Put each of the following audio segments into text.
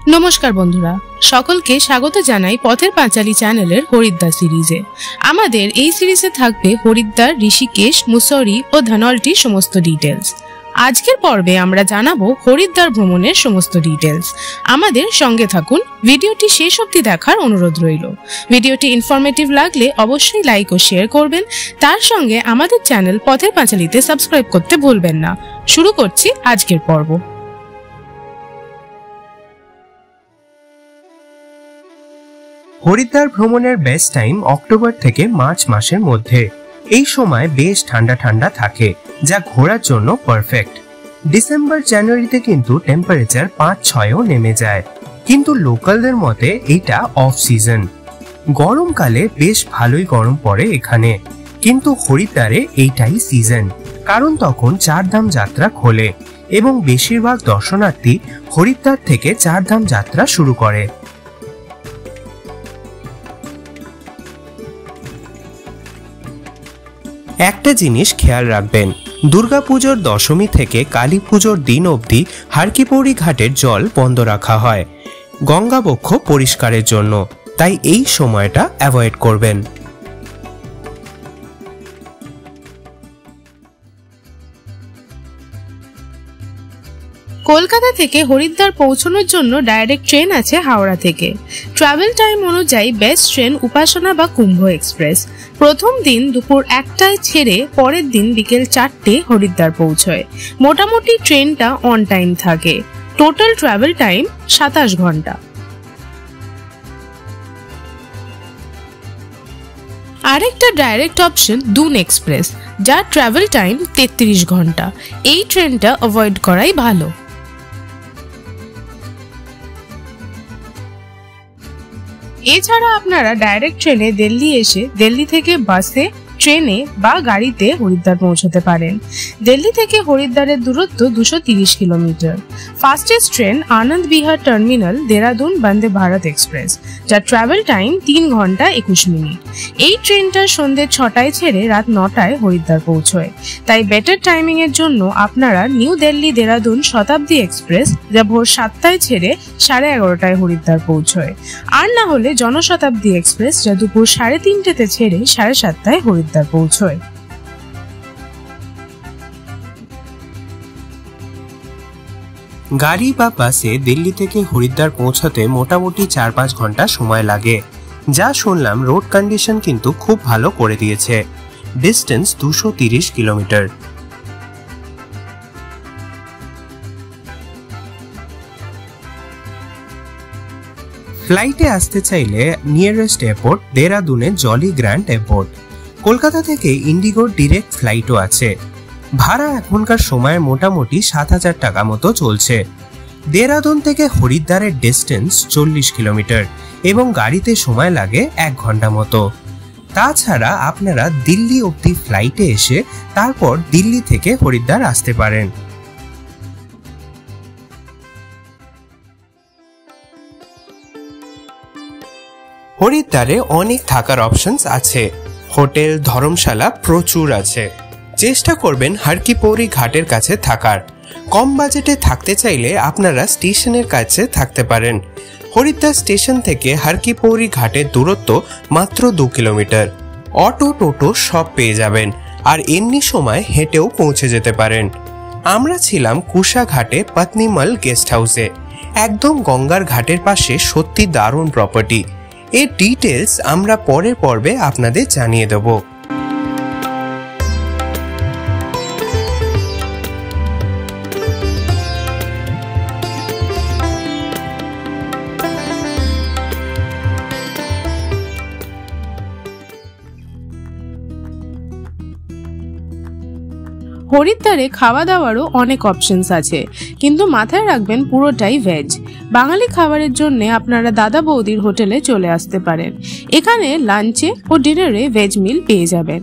নমস্কার বন্ধুরা, সকলকে স্বাগত জানাই পথের পাঁচালী চ্যানেলের হরিদ্বার সিরিজে। আমাদের এই সিরিজে থাকবে হরিদ্বার, ঋষিকেশ, মুসৌরি ও ধনৌল্টির সমস্ত ডিটেলস। আজকের পর্বে আমরা জানাবো হরিদ্বার ভ্রমণের সমস্ত ডিটেলস। আমাদের সঙ্গে থাকুন, ভিডিওটি শেষ অবধি দেখার অনুরোধ রইল। ভিডিওটি ইনফরমেটিভ লাগলে অবশ্যই লাইক ও শেয়ার করবেন। তার সঙ্গে আমাদের চ্যানেল পথের পাঁচালীতে সাবস্ক্রাইব করতে ভুলবেন না। শুরু করছি আজকের পর্ব। হরিদ্বার ভ্রমণের বেস্ট টাইম অক্টোবর থেকে মার্চ মাসের মধ্যে। এই সময় বেশ ঠান্ডা ঠান্ডা থাকে, যা ঘোরার জন্য পারফেক্ট। ডিসেম্বর জানুয়ারিতে কিন্তু টেম্পারেচার 5-6ও নেমে যায়, কিন্তু লোকালদের মতে এইটা অফ সিজন। গরমকালে বেশ ভালোই গরম পড়ে এখানে, কিন্তু হরিদ্বারে এইটাই সিজন, কারণ তখন চারধাম যাত্রা খোলে এবং বেশিরভাগ দর্শনার্থী হরিদ্বার থেকে চারধাম যাত্রা শুরু করে। একটা জিনিস খেয়াল রাখবেন, দুর্গাপুজোর দশমী থেকে কালী পুজোর দিন অবধি হারকিপৌরি ঘাটের জল বন্ধ রাখা হয় গঙ্গাবক্ষ পরিষ্কারের জন্য, তাই এই সময়টা অ্যাভয়েড করবেন। কলকাতা থেকে হরিদ্বার পৌঁছানোর জন্য ডাইরেক্ট ট্রেন আছে হাওড়া থেকে। ট্রাভেল টাইম অনুযায়ী বেস্ট ট্রেন উপাসনা বা কুম্ভ এক্সপ্রেস। প্রথম দিন দুপুর 1টায় ছেড়ে পরের দিন বিকেল 4টে হরিদ্বার পৌঁছয়। মোটামুটি ট্রেনটা অন টাইম থাকে। টোটাল ট্রাভেল টাইম 27 ঘন্টা। আরেকটা ডাইরেক্ট অপশন দুন এক্সপ্রেস, যার ট্রাভেল টাইম 33 ঘন্টা। এই ট্রেনটা অ্যাভয়েড করাই ভালো। এছাড়া আপনারা ডাইরেক্ট ট্রেনে দিল্লি এসে দিল্লি থেকে বাসে, ট্রেনে বা গাড়িতে হরিদ্বার পৌঁছতে পারেন। দিল্লি থেকে হরিদ্বারের দূরত্ব 230 কিলোমিটার। ফাস্টেস্ট ট্রেন আনন্দ বিহার টার্মিনাল দেরাদুন বন্দে ভারত এক্সপ্রেস, যার ট্রাভেল টাইম 3 ঘন্টা 21 মিনিট। এই ট্রেনটা সন্ধ্যে 6টায় ছেড়ে রাত 9টায় হরিদ্বার পৌঁছয়। তাই বেটার টাইমিং এর জন্য আপনারা নিউ দিল্লি দেরাদুন শতাব্দী এক্সপ্রেস, যা ভোর 7টায় ছেড়ে 11:30টায় হরিদ্বার পৌঁছয়। আর না হলে জনশতাব্দী এক্সপ্রেস, যা দুপুর 3:30তে ছেড়ে 7:30টায় হরিদ্বার পৌঁছয়। গাড়ি বা বাসে দিল্লি থেকে হরিদ্বার পৌঁছাতে মোটামুটি 4-5 ঘন্টা সময় লাগে। যা শুনলাম রোড কন্ডিশন কিন্তু খুব ভালো করে দিয়েছে। Distance 230 kilometre. ফ্লাইটে আসতে চাইলে নিয়ারেস্ট এয়ারপোর্ট দেরাদুনের জলি গ্র্যান্ড এয়ারপোর্ট। কলকাতা থেকে ইন্ডিগোর ডিরেক্ট ফ্লাইটও আছে। ভাড়া এখনকার সময় মোটামুটি 7,000 টাকা মতো চলছে। দেরাদুন থেকে হরিদ্বারের ডিস্টেন্স 40 কিলোমিটার এবং গাড়িতে সময় লাগে 1 ঘন্টা মতো। তাছাড়া আপনারা দিল্লি অবধি ফ্লাইটে এসে তারপর দিল্লি থেকে হরিদ্বার আসতে পারেন। হরিদ্বারে অনেক থাকার অপশনস আছে। হোটেল, ধর্মশালা প্রচুর আছে। চেষ্টা করবেন হারকিপৌরি ঘাটের কাছে থাকার। কম বাজেটে থাকতে চাইলে আপনারা স্টেশনের কাছে থাকতে পারেন। হরিদ্বার স্টেশন থেকে হারকিপৌরি ঘাটের দূরত্ব মাত্র 2 কিলোমিটার। অটো, টোটো সব পেয়ে যাবেন, আর এমনি সময় হেঁটেও পৌঁছে যেতে পারেন। আমরা ছিলাম কুশা ঘাটে পত্নীমল গেস্ট হাউসে, একদম গঙ্গার ঘাটের পাশে। সত্যি দারুণ প্রপার্টি। এর ডিটেলস আমরা পরের পর্বে আপনাদের জানিয়ে দেব। হরিদ্বারে খাওয়া দাওয়ারও অনেক অপশনস আছে, কিন্তু মাথায় রাখবেন পুরোটাই ভেজ। বাঙালি খাবারের জন্য আপনারা দাদা বৌদির হোটেলে চলে আসতে পারেন। এখানে লাঞ্চে ও ডিনারে ভেজ মিল পেয়ে যাবেন।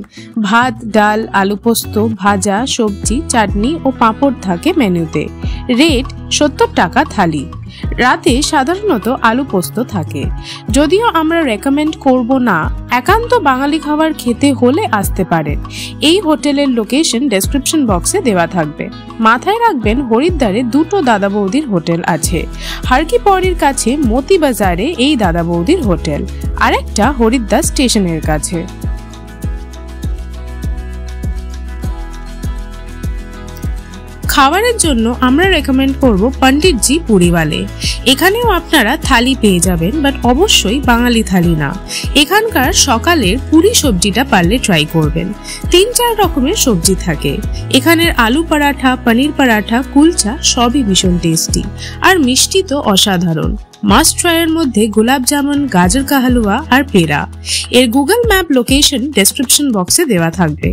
ভাত, ডাল, আলু পোস্ত, ভাজা, সবজি, চাটনি ও পাঁপড় থাকে মেনুতে। রেট 70 টাকা থালি। রাতে সাধারণত আলু পোস্ত থাকে। যদিও আমরা রেকমেন্ড করব না, একান্ত বাঙালি খাবার খেতে হলে আসতে পারেন। এই হোটেলের লোকেশন ডেসক্রিপশন বক্সে দেওয়া থাকবে। মাথায় রাখবেন হরিদ্বারে দুটো দাদা বৌদির হোটেল আছে। হারকি পৌরির কাছে মতি বাজারে এই দাদা বৌদির হোটেল, আরেকটা হরিদ্বার স্টেশনের কাছে। খাবারের জন্য আমরা রেকমেন্ড করব পণ্ডিতজি পুরিওয়ালে। এখানেও আপনারা থালি পেয়ে যাবেন, বাট অবশ্যই বাঙালি থালি না। এখানকার সকালের পুরি সবজিটা পারলে ট্রাই করবেন। 3-4 রকমের সবজি থাকে। এখানের আলু পরাঠা, পনির পরাঠা, কুলচা সবই ভীষণ টেস্টি, আর মিষ্টি তো অসাধারণ। মাস্ট ট্রাইয়ের মধ্যে গোলাপ জামুন, গাজর কা হালুয়া আর পেড়া। এর গুগল ম্যাপ লোকেশন ডেসক্রিপশন বক্সে দেওয়া থাকবে।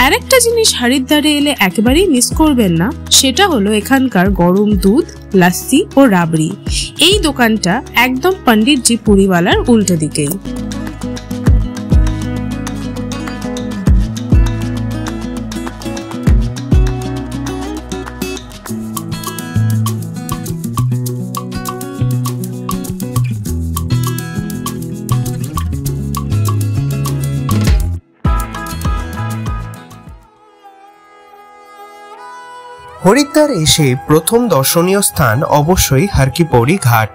আর একটা জিনিস হরিদ্বারে এলে একেবারেই মিস করবেন না, সেটা হলো এখানকার গরম দুধ, লাস্সি ও রাবড়ি। এই দোকানটা একদম পণ্ডিতজি পুরিওয়ালার উল্টো দিকেই। হরিদ্বার এসে প্রথম দর্শনীয় স্থান অবশ্যই হারকি পৌরি ঘাট।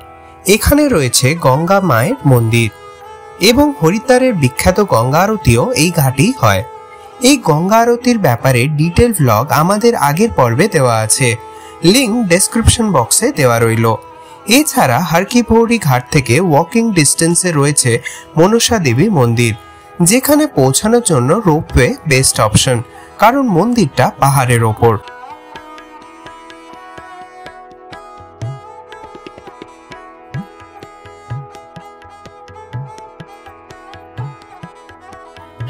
এখানে রয়েছে গঙ্গা মায়ের মন্দির এবং হরিদ্বারের বিখ্যাত গঙ্গা আরতিও এই ঘাটেই হয়। এই গঙ্গা আরতির ব্যাপারে ডিটেল ভ্লগ আমাদের আগের পর্বে দেওয়া আছে, লিংক ডেসক্রিপশন বক্সে দেওয়া রইল। এছাড়া হারকি পৌরি ঘাট থেকে ওয়াকিং ডিস্টেন্সে রয়েছে মনসা দেবী মন্দির, যেখানে পৌঁছানোর জন্য রোপওয়ে বেস্ট অপশন, কারণ মন্দিরটা পাহাড়ের ওপর।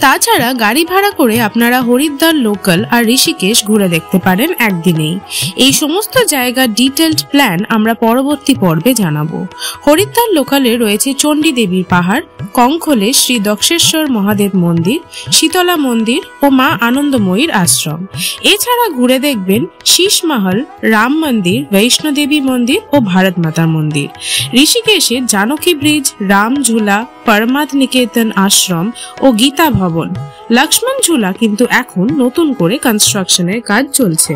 তাছাড়া গাড়ি ভাড়া করে আপনারা হরিদ্বার লোকাল আর ঋষিকেশ ঘুরে দেখতে পারেন একদিনেই। এই সমস্ত জায়গার ডিটেলড প্ল্যান আমরা পরবর্তী পর্বে জানাবো। হরিদ্বার লোকালে রয়েছে চণ্ডী দেবীর পাহাড়, কঙ্খলে শ্রী দক্ষেশ্বর মহাদেব মন্দির, শীতলা মন্দির ও মা আনন্দময়ীর আশ্রম। এছাড়া ঘুরে দেখবেন শীষ মহল, রাম মন্দির, বৈষ্ণোদেবী মন্দির ও ভারত মাতা মন্দির। ঋষিকেশে জানকী ব্রিজ, রাম ঝুলা, পরমাথ নিকেতন আশ্রম ও গীতা ভবন। লক্ষ্মণ ঝুলা কিন্তু এখন নতুন করে কনস্ট্রাকশনের কাজ চলছে।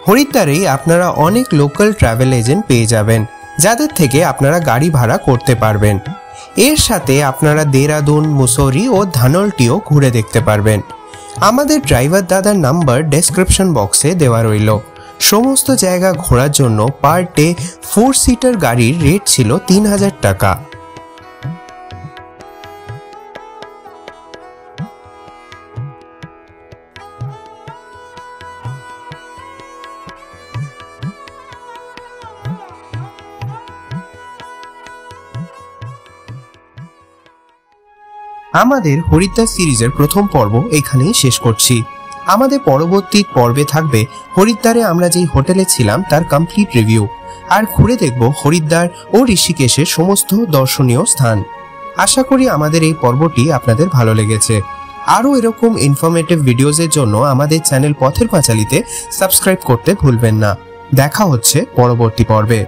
হরিদ্বারেই আপনারা অনেক লোকাল ট্রাভেল এজেন্ট পেয়ে যাবেন, যাদের থেকে আপনারা গাড়ি ভাড়া করতে পারবেন। এর সাথে আপনারা দেরাদুন, মুসৌরি ও ধানলটিও ঘুরে দেখতে পারবেন। আমাদের ড্রাইভার দাদার নাম্বার ডেসক্রিপশন বক্সে দেওয়া রইল। সমস্ত জায়গা ঘোরার জন্য পার ডে 4 সিটার গাড়ির রেট ছিল 3000 টাকা। আমাদের হরিদ্বার সিরিজের প্রথম পর্ব এখানেই শেষ করছি। আমাদের পরবর্তী পর্বে থাকবে হরিদ্বারে আমরা যেই হোটেলে ছিলাম তার কমপ্লিট রিভিউ, আর ঘুরে দেখব হরিদ্বার ও ঋষিকেশের সমস্ত দর্শনীয় স্থান। আশা করি আমাদের এই পর্বটি আপনাদের ভালো লেগেছে। আরও এরকম ইনফরমেটিভ ভিডিওজের জন্য আমাদের চ্যানেল পথের পাঁচালীতে সাবস্ক্রাইব করতে ভুলবেন না। দেখা হচ্ছে পরবর্তী পর্বে।